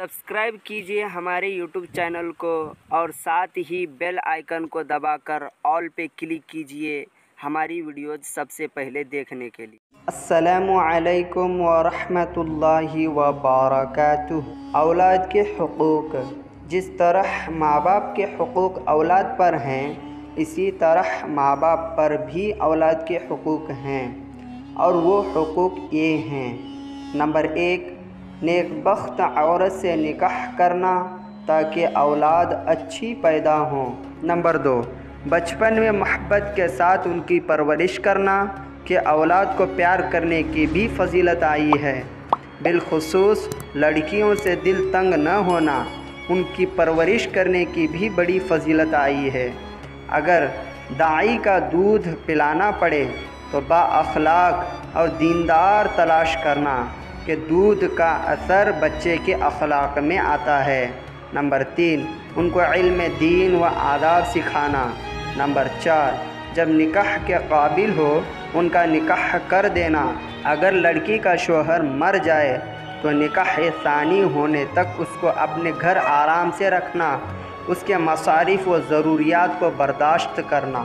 Subscribe कीजिए हमारे YouTube channel को और साथ ही बेल आइकन को दबाकर ऑल पे क्लिक कीजिए हमारी वीडियोज़ सबसे पहले देखने के लिए। अस्सलामु अलैकुम व रहमतुल्लाहि व बरकातुहू। औलाद के हुकूक। जिस तरह माँ बाप के हुकूक औलाद पर हैं, इसी तरह माँ बाप पर भी औलाद के हुकूक हैं, और वो हुकूक ये हैं। नंबर 1, नेकबख्त औरत से निकाह करना ताकि औलाद अच्छी पैदा हों। नंबर 2, बचपन में मोहब्बत के साथ उनकी परवरिश करना कि औलाद को प्यार करने की भी फजीलत आई है। बिलखुसूस लड़कियों से दिल तंग न होना, उनकी परवरिश करने की भी बड़ी फजीलत आई है। अगर दाई का दूध पिलाना पड़े तो बाअखलाक और दीनदार तलाश करना कि दूध का असर बच्चे के अखलाक में आता है। नंबर 3, उनको इल्म दीन व आदाब सिखाना। नंबर 4, जब निकाह के काबिल हो उनका निकाह कर देना। अगर लड़की का शौहर मर जाए तो निकाह सानी होने तक उसको अपने घर आराम से रखना, उसके मसारिफ व ज़रूरियात को बर्दाश्त करना।